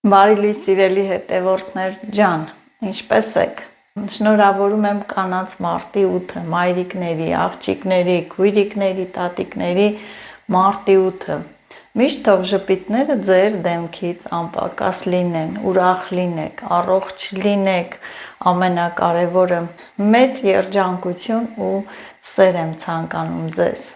Բարի լույս սիրելի հետևորդներ ջան, ինչպե՞ս եք։ Շնորհավորում եմ կանանց մարտի 8-ը, մայրիկների, աղջիկների, քույրիկների, տատիկների մարտի 8-ը։ Միշտ թող ժպիտները ձեր դեմքից անպակաս լինեն, ուրախ լինեք, առողջ լինեք, ամենակարևորը մեծ երջանկություն ու սեր եմ ցանկանում ձեզ։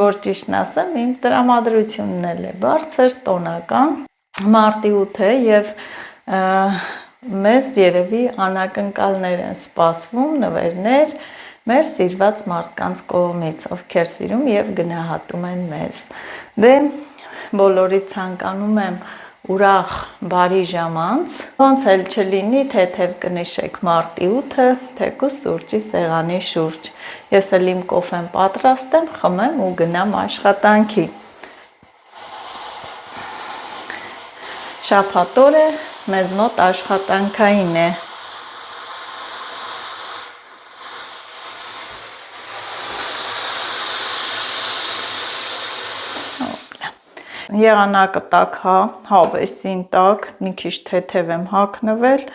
Որ ճիշտն ասեմ, իմ տրամադրությունն էլ է բարձր, տոնական Մարտի 8 է և մեզ երևի անակնկալներ են սպասվում, նվերներ մեր սիրված մարդկանց կողմից, ովքեր սիրում և գնահատում են մեզ։ Դե բոլորից ցանկանում եմ ուրախ բարի ժամանց, ոնց էլ չլինի, թեթև կնշեք մարտի 8-ը, թեկուզ սուրճի սեղանի շուրջ։ Ես էլ իմ կոֆեն պատրաստեմ, խմեմ ու գնամ աշխատանքի։ Շաբաթ օրը մեզ մոտ աշխատանքային է։ Եղանակը տաք, հավեսին տաք, մի քիչ թեթև եմ հագնվել,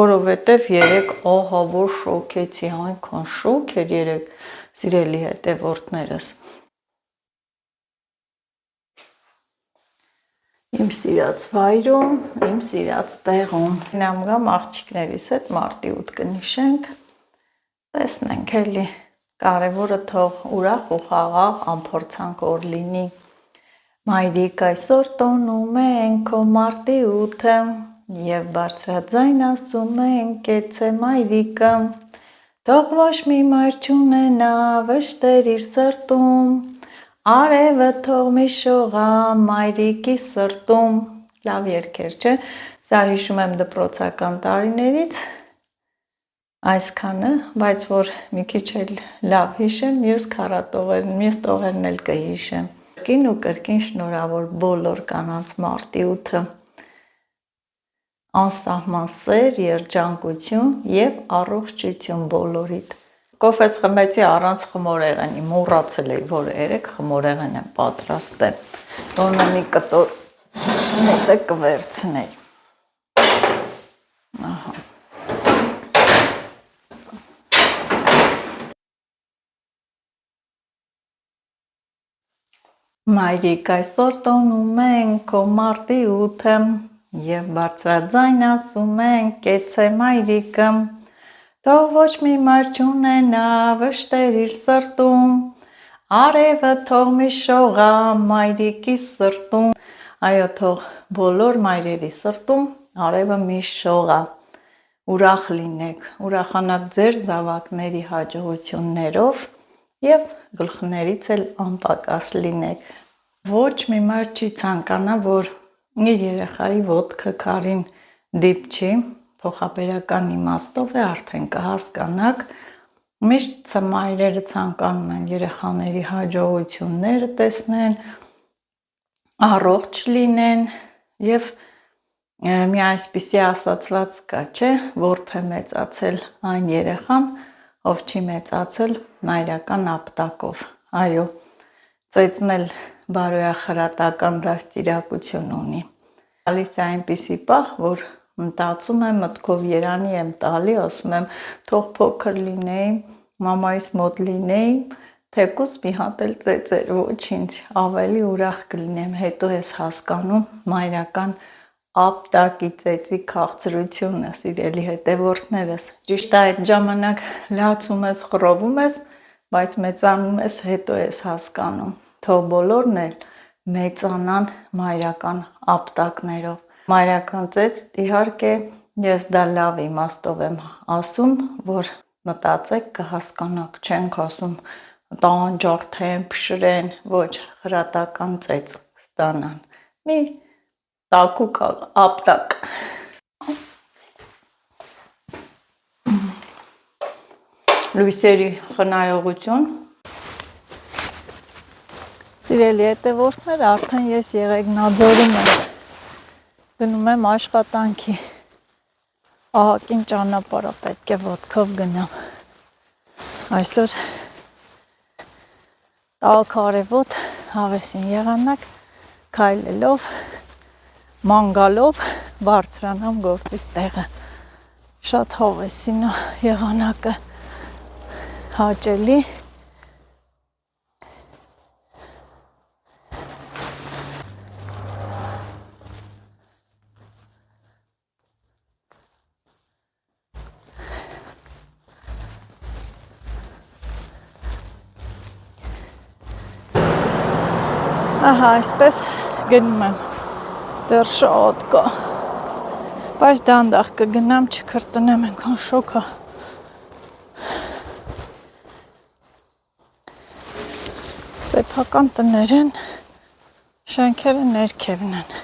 որովհետև երեկ որ շոքեցի, այնքան շոք էր երեկ սիրելի հետևորդներս։ Իմ սիրած վայրում, իմ սիրած տեղում։ Գնամ գամ աղջիկներիս հետ մարտի 8 կնիշենք, տեսնենք էլի, կարևորը թող ուրախ ու խաղաղ անփորձանք օր լինի։ Մայրիկ այսօր տոնում ենք քո մարտի 8-ը, և բարձրաձայն ասում ենք կեցցե մայրիկը, թող ոչ մի մայր չունենա վշտեր իր սրտում, արևը թող մի շողա մայրիկի սրտում, լավ երգեր չէ, սա հիշում եմ դպրոցական տարիներից, այսքանը, բայց որ մի քիչ էլ լավ հիշեմ, մյուս տողերն էլ կհիշեմ։ Կրկին ու կրկին շնորհավոր բոլոր կանանց մարտի 8-ը, անսահման սեր, երջանկություն և առողջություն բոլորիդ։ Կոֆես խմեցի առանց խմորեղենի, մոռացել էի, որ երեկ խմորեղեն եմ պատրաստել, որը մի կտոր մոտը կվերցնեի։ Ահա։ Մայրիկ այսօր տոնում ենք քո մարտի 8-ը, և բարձրաձայն ասում ենք կեցցե մայրիկը, թող ոչ մի մայր չունենա վշտեր իր սրտում, արևը թող մի շողա մայրիկի սրտում, այո, թող բոլոր մայրերի սրտում արևը մի շողա, ուրախ լինեք, ուրախանաք ձեր զավակների հաջողություններով և գլխներից էլ անպակաս լինեք։ Ոչ մի մայր չի ցանկանա, որ իր երեխայի ոտքը քարին դիպչի, փոխաբերական իմաստով է, արդեն կհասկանաք, միշտ մայրերը ցանկանում են երեխաների հաջողությունները տեսնեն, առողջ լինեն և մի այսպիսի ասացված կա, չէ, որբ է մեծացել այն երեխան, ով չի մեծացել մայրական ապտակով, այո, ծեծն էլ բարոյախրատական դաստիարակություն ունի։ Գալիս է այնպիսի պահ, որ մտածում եմ, մտքով երանի եմ տալի, ասում եմ, թող փոքր լինեի, մամայիս մոտ լինեի, թեկուզ մի հատ էլ ծեծեր, ոչինչ, ավելի ուրախ կլինեմ, հետո ես հասկանում մայրական ապտակի ծեծի քաղցրությունը, սիրելի հետևորդներս։ Ճիշտ է, այդ ժամանակ լացում ես, խռովում ես, բայց մեծանում ես, հետո ես հասկանում, թող բոլորն էլ մեծանան մայրական ապտակներով։ Մայրական ծեծ, իհարկե, ես դա լավ իմաստով եմ ասում, որ մտածեք կհասկանաք, չենք ասում տանջարդեն, փշրեն, ոչ, խրատական ծեծ ստանան, մի տաքուկ ապտակ։ Լույսերի խնայողություն։ Սիրելի հետևորդներ, արդեն ես Եղեգնաձորում եմ, գնում եմ աշխատանքի, ահագին ճանապարհ է, պետք է ոտքով գնամ, այսօր տաք արևոտ, հավեսին եղանակ, քայլելով մանգալով բարձրանամ գործից տեղը։ Շատ հովեսին է եղանակը հաճելի։ Ահա, այսպես գնում եմ, դեռ շատ կա, բայց դանդաղ կգնամ, չքրտնեմ, ենքան շոք է։ Սեփական տներ են, շենքերը ներքևն են։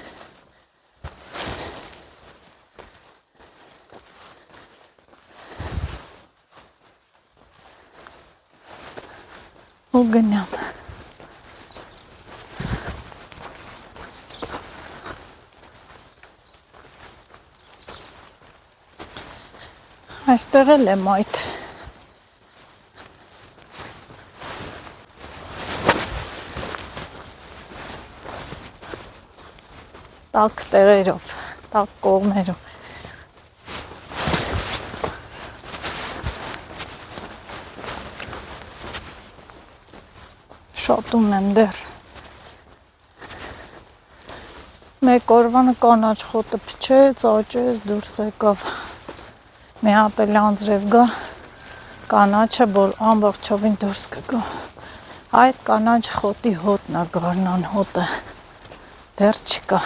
Ու գնամ։ Այստեղ էլ եմ այդ տակ տեղերով, տակ կողմերով։ Շատ ունեմ դեռ։ Մեկ օրվանը կանաչ խոտը փչեց, աճեց, դուրս եկավ։ Մի հատ էլ անձրև գա, կանաչը որ ամբողջովին դուրս կգա։ Այդ կանաչ խոտի հոտն է գարնան հոտը, դեռ չկա։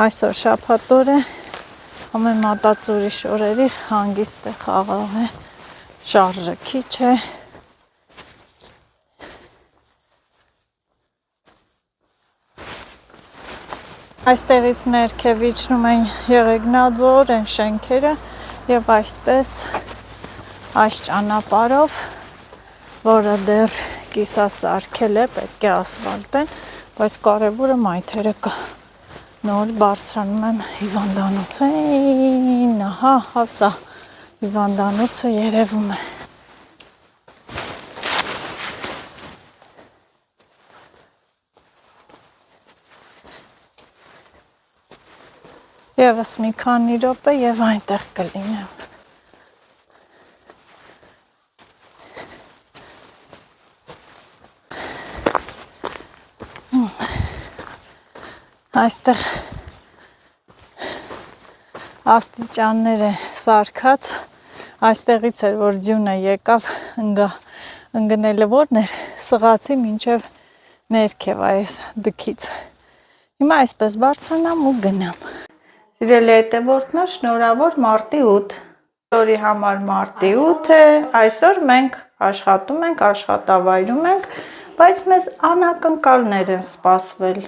Այսօր շաբաթ օր է, ամեն մատածուրիշ օրերի հանգիստ է, խաղաղ է, շարժը քիչ է։ Այստեղից ներքև իջնում են Եղեգնաձոր, են շենքերը եւ այսպես այս ճանապարհով, որը դեռ կիսասարքել է, պետք է ասֆալտեն, բայց կարևորը մայթերը կա։ Նոր բարձրանում եմ հիվանդանոցին, ահա, հասա, հիվանդանոցը երևում է։ Եվս մի քանի րոպե եւ այնտեղ կլինեմ։ Այստեղ աստիճաններ է սարքած, այստեղից էր որ ձյունը եկավ, ընկնելը որն էր, սղացի մինչև ներքև այս դքից։ Հիմա այսպես բարձրանամ ու գնամ։ Սիրելի հետևորդներ, շնորհավոր մարտի 8, օրի համար մարտի 8 է, այսօր մենք աշխատում ենք, աշխատավայրում ենք, բայց մեզ անակնկալներ են սպասվել։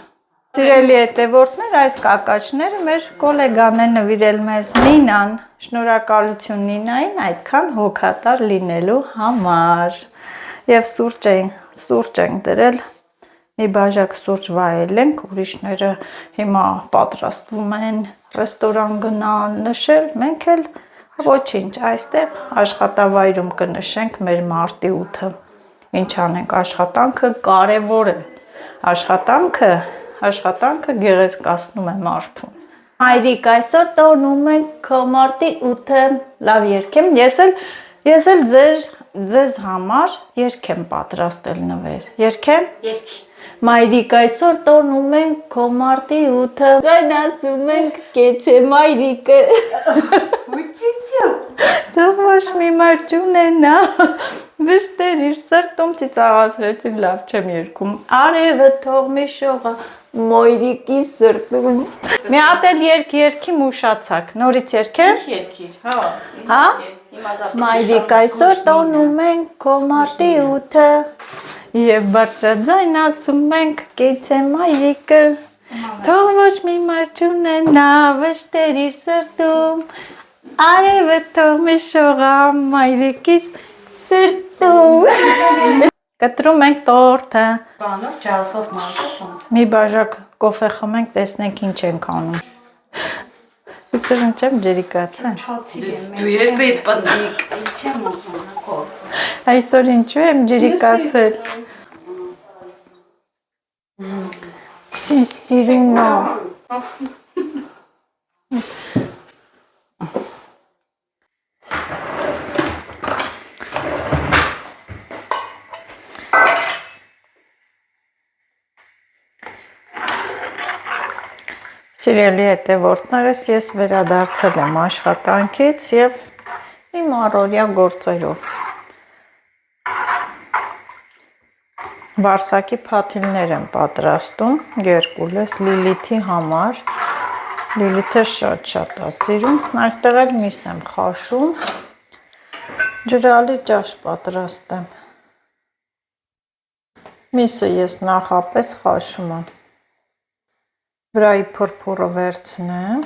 Սիրելի հետևորդներ, այս կակաչները մեր գոլեգան է նվիրել մեզ Նինան, շնորհակալություն Նինային այդքան հոգատար լինելու համար։ Եվ սուրճ ենք դրել, մի բաժակ սուրճ վայել ենք, ուրիշները հիմա պատրաստվում են ռեստորան գնալ, նշել, մենք էլ ոչինչ, այստեղ աշխատավայրում կնշենք մեր մարտի 8-ը։ Ինչ անենք, աշխատանքը կարևոր է, աշխատանքը գեղեցկացնում է մարդուն։ Հայրիկ, այսօր տոնում ենք քո մարտի 8-ը, լավ երգեմ, ես էլ ձեզ համար երգ եմ պատրաստել նվեր, երգեմ? Երգ։ Մայրիկ, այսօր տոնում ենք քո մարտի 8-ը, ձայնացում ենք կեցե մայրիկը։ Թող ոչ մի մայր չունենա, վշտեր իր սրտում ծիծաղացրեցին, լավ չեմ երգում։ Արևը թող մի շողա մայրիկի սրտում։ Մի հատ էլ երգիմ ուշացաք, նորից երգեմ։ Հա։ Մայրիկ, այսօր տոնում ենք քո մարտի 8-ը եւ բարձրաձայն ասում ենք կեցե մայրիկը, թող ոչ մի մայր չունենա վշտեր իր սրտում, արևը թող մի շողա մայրիկիս սրտում։ Կտրում ենք տորթը։ Բանով ջազով մազով։ Մի բաժակ կոֆե խմենք, տեսնենք ինչ ենք անում։ Այսօր ինչեմ ջրիկացա։ Դու երբ էի պնդիկ։ Չեմ ուզում նկով։ Այսօր ինչու եմ ջրիկացել։ Սիրունա։ Սիրելի հետևորդներս, ես վերադարձել եմ աշխատանքից և իմ առօրյա գործերով։ Վարսակի փաթիլներ եմ պատրաստում, Գերկուլես Լիլիթի համար։ Լիլիթը շատ է սիրում, այստեղ էլ միս եմ խաշում, ջրալի ճաշ պատրաստեմ։ Միսը ես նախապես խաշում եմ։ Վրայի փորփորը վերցնեմ։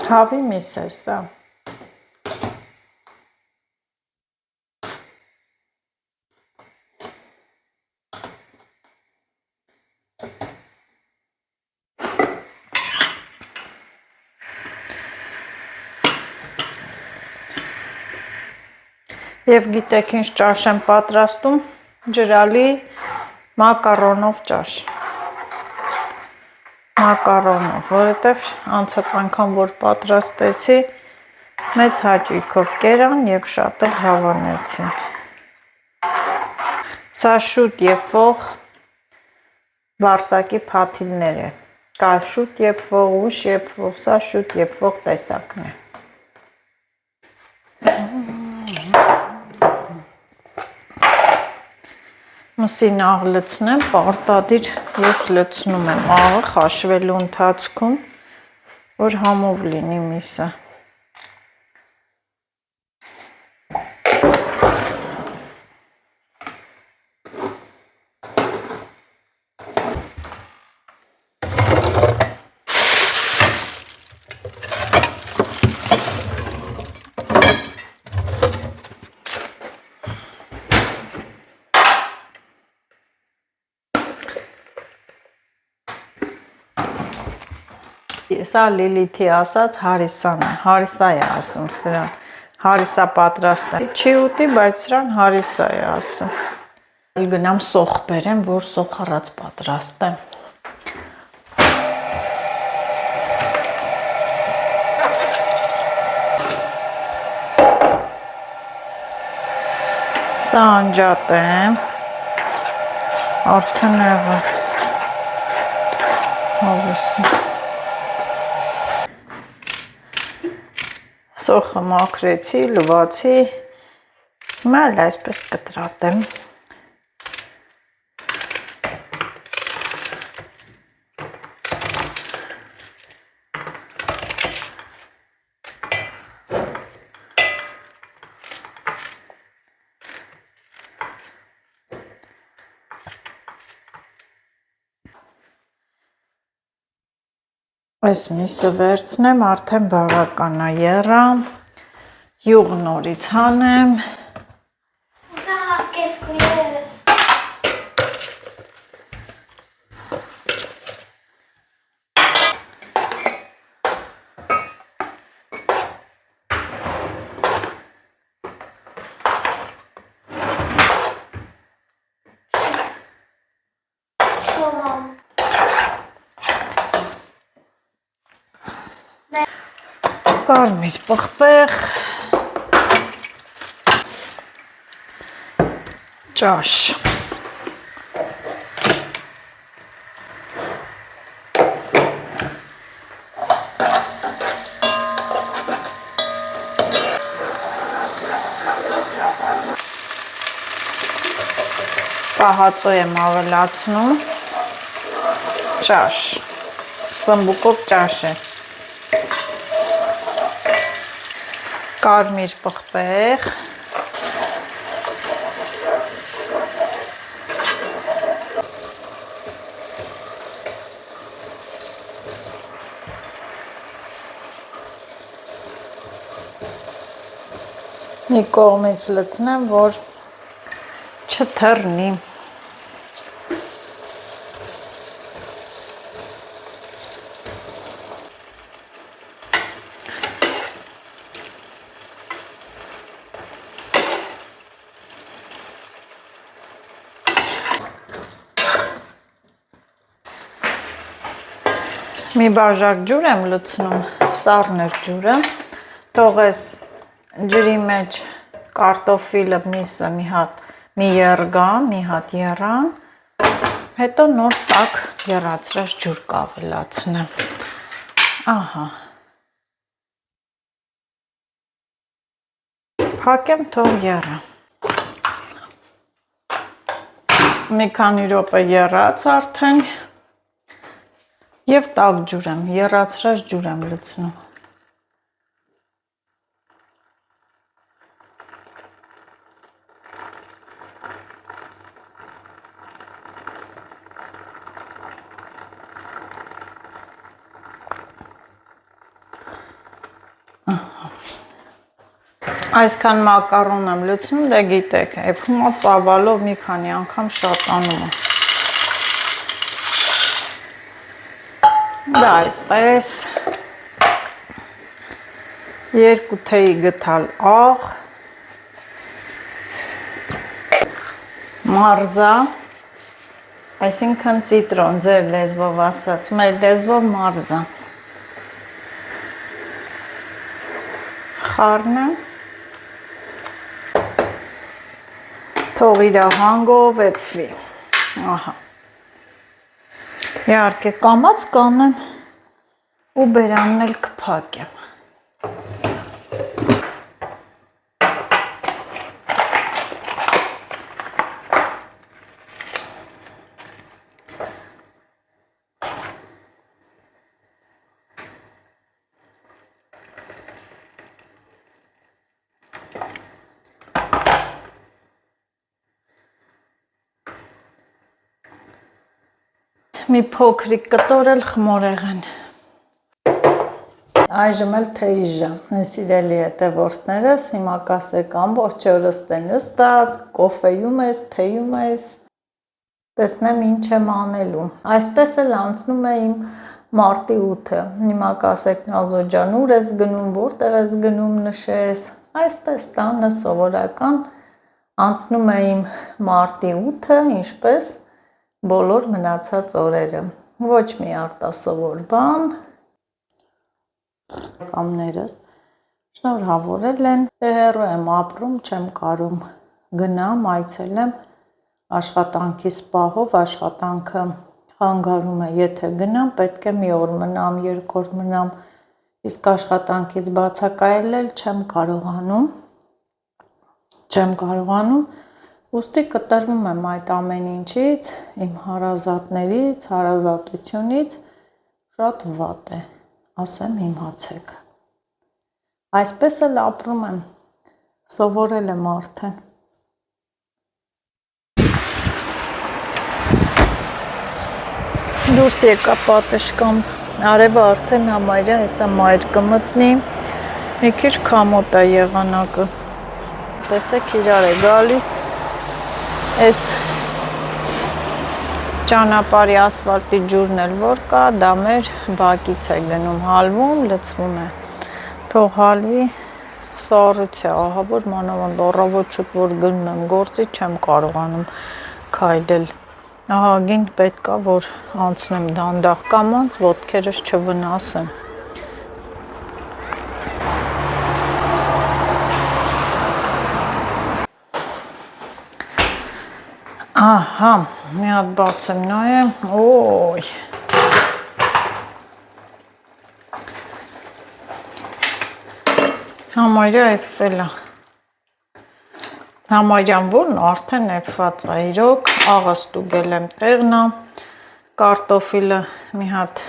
Հավի միս է սա։ Եվ գիտեք ինչ ճաշ եմ պատրաստում, ջրալի մակարոնով ճաշ։ Մակարոնով, որովհետև անցած անգամ որ պատրաստեցի, մեծ հաճույքով կերան և շատ էլ հավանեցին։ Սա շուտ եփվող վարսակի փաթիլներ է։ Կա շուտ եփվող, ուշ եփվող, սա շուտ եփվող տեսակն է։ Մսին աղ լցնեմ, պարտադիր ես լցնում եմ աղը խաշվելու ընթացքում, որ համով լինի միսը։ Սա Լիլիթի ասած հարիսան է, հարիսա է ասում սրան, հարիսա պատրաստեմ։ Չի ուտի, բայց սրան հարիսա է ասում։ Գնամ սոխ բերեմ, որ սոխառած պատրաստեմ։ Սա անջատ եմ, արդեն եղը, հավեսի։ Սոխը մաքրեցի, լվացի, հիմա էլ այսպես կտրատեմ։ Այս միսը վերցնեմ, արդեն բավական է եռա, յուղ նորից հանեմ։ Կարմիր պղպեղ, ճաշ։ Պահածո եմ ավելացնում, ճաշ, սմբուկով ճաշ է։ Կարմիր պղպեղ, Մի կողմից լցնեմ, որ չթռնի։ Մի բաժակ ջուր եմ լցնում, սառներ ջուրը, թողես ջրի մեջ կարտոֆիլը միսը մի եռգա, մի հատ եռան, հետո նոր տաք եռացրած ջուր կավելացնեմ, ահա, փակեմ թող եռա, մի քանի րոպե եռաց արդեն, և տաք ջուր եմ, եռացրած ջուր եմ լցնում։ Այսքան մակարոն եմ լցնում, դե գիտեք, հիմա ծավալով մի քանի անգամ շատանում եմ։ Դա այդպես, երկու թեյի գթալ աղ, մարզա, այսինքն ծիտրոն, ձեր լեզվով ասած, մեր լեզվով մարզա, խառնեմ, թող իր հանգով էփվի, ահա, իհարկե կամաց կանեմ ու բերանն էլ կփակեմ։ Մի փոքրիկ կտորել խմորեղեն։ Այժմ էլ թեյի ժամ, սիրելի հետևորդներս, հիմա կասեք ամբողջ օրս նստած, կոֆեյում ես, թեյում ես, տեսնեմ ինչ եմ անելու։ Այսպես էլ անցնում է իմ մարտի 8-ը, հիմա կասեք Նազո ջան, ուր ես գնում, որտեղ ես գնում նշես, այսպես տանը սովորական անցնում է իմ մարտի 8-ը, ինչպես բոլոր մնացած օրերը, ոչ մի արտասովոր բան, կամներս շնորհավորել են, դե հեռու եմ ապրում, չեմ կարում գնամ, այցելեմ, աշխատանքիս պահով, աշխատանքը խանգարում է, եթե գնամ, պետք է մի օր մնամ, 2 օր մնամ, իսկ աշխատանքից բացակայել չեմ կարողանում, ուստի կտրվում եմ այդ ամեն ինչից, իմ հարազատներից, հարազատությունից, շատ վատ է, ասեմ իմացեք։ Այսպես էլ ապրում եմ, սովորել եմ արդեն։ Դուրս եկա պատշգամբ, արևը արդեն համարյա հեսա մայր կմտնի, մի քիչ քամոտ է եղանակը, տեսեք իրար է գալիս, Այս ճանապարհի ասֆալտի ջուրն էլ որ կա, դա մեր բակից է գնում, հալվում, լցվում է, թող հալվի, սառույց է, ահա որ մանավանդ առավոտ շուտ որ գնում եմ գործի, չեմ կարողանում քայլել, ահագին պետք է որ անցնեմ դանդաղ կամած, ոտքերս չվնասեն։ Ահա, մի հատ բացեմ նայեմ, ոյ, համարյա էփվել է, համարյան որն արդեն էփված է, իրոք, աղը ստուգել եմ տեղնա, կարտոֆիլը մի հատ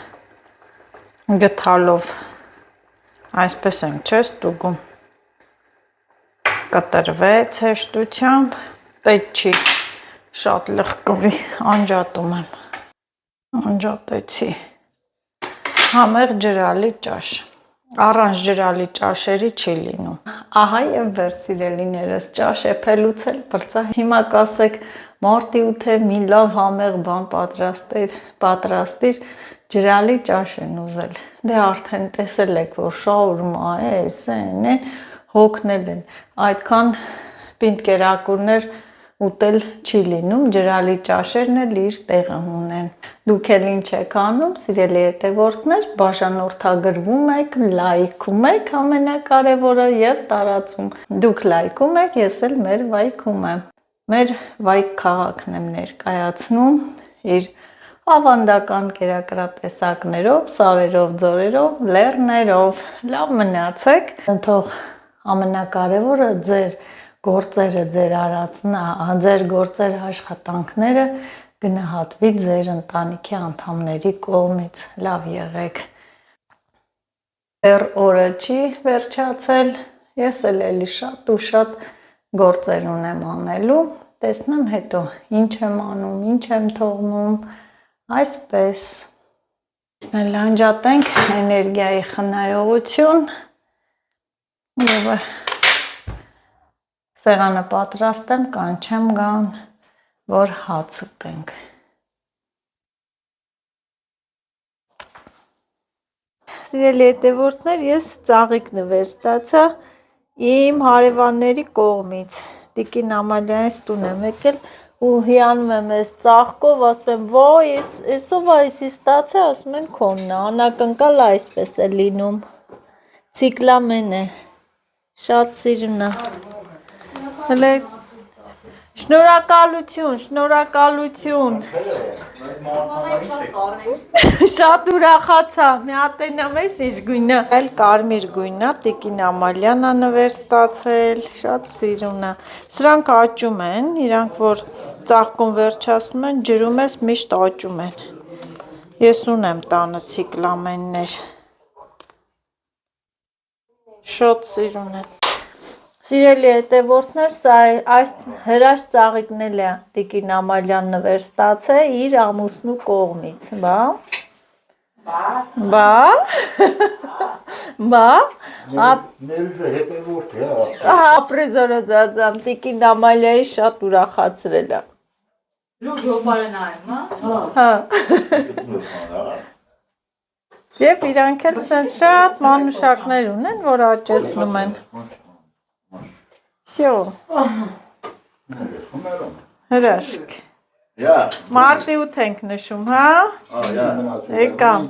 գթալով, այսպես եմ չէ ստուգում, կտրվեց հեշտությամբ, պետք չի, շատ լղկվի, անջատում եմ, անջատեցի, համեղ ջրալի ճաշ, Առանց ջրալի ճաշերի չի լինում։ Ահա եւ վեր սիրելիներս, ճաշ է փելուցել, բրծա։ Հիմա կասեք մարտի 8-է մի լավ համեղ բան պատրաստիր, ջրալի ճաշ են ուզել։ Դե արդեն տեսել եք, որ շաուրմա է, սեն են, հոգնել են։ Այդքան պինդ կերակուրներ ուտել չի լինում, ջրալի ճաշերն էլ իր տեղը ունեն։ Դուք էլ ինչ եք անում, սիրելի հետևորդներ, բաժանորդագրվում եք, լայքում եք, ամենակարևորը եւ տարածում։ Դուք լայքում եք, ես էլ մեր վայքում եմ։ Մեր վայք քաղաքն եմ ներկայացնում իր ավանդական կերակրատեսակներով, սարերով, ձորերով, լեռներով։ Լավ մնացեք։ Թող ամենակարևորը ձեր գործերը, ձեր գործերը, աշխատանքները գնահատվի ձեր ընտանիքի անդամների կողմից։ Լավ եղեք։ Դեռ օրը չի վերջացել, ես էլի շատ ու շատ գործեր ունեմ անելու, տեսնեմ հետո ինչ եմ անում, ինչ եմ թողնում, այսպես։ Լանջատենք էներգիայի խնայողություն եւ սեղանը պատրաստեմ, կանչեմ գան, որ հաց ուտենք։ Սիրելի հետևորդներ, ես ծաղիկ նվեր ստացա իմ հարևանների կողմից։ Տիկին Ամալյանից տուն եմ եկել ու հիանում եմ այս ծաղկով, ասում եմ, ոյ, էսով այսի ստացա, ասում են քոնն է, անակնկալ այսպես է լինում։ Ցիկլամեն է, շատ սիրուն է։ Հələ շնորհակալություն։ Շատ ուրախացա, մի հատ այնամ ես ինչ գույնը։ Այլ կարմիր գույնը, Տիկին Ամալյանա նվեր ստացել, շատ սիրուն է։ Սրանք աճում են, իրանք որ ծաղկում վերջացնում են, ջրում ես միշտ աճում են։ Ես ունեմ տանը ցիկլամեններ։ Շատ սիրուն են։ Սիրելի հետևորդներ, այս հրաշ ծաղիկն էլ է Տիկին Ամալյան նվեր ստացել իր ամուսնու կողմից, Ներուժը հետևորդ է, ապրեզորը ձածամ, Տիկին Ամալյայի շատ ուրախացրել է։ Լուր յոբարը նայում, Հա։ Եվ իրանք էլ սենց շատ մանուշակներ ունեն, որ աճեցնում են։ Всё։ Հրաշք։ Մարտի 8 ենք նշում, հա։ Եկամ։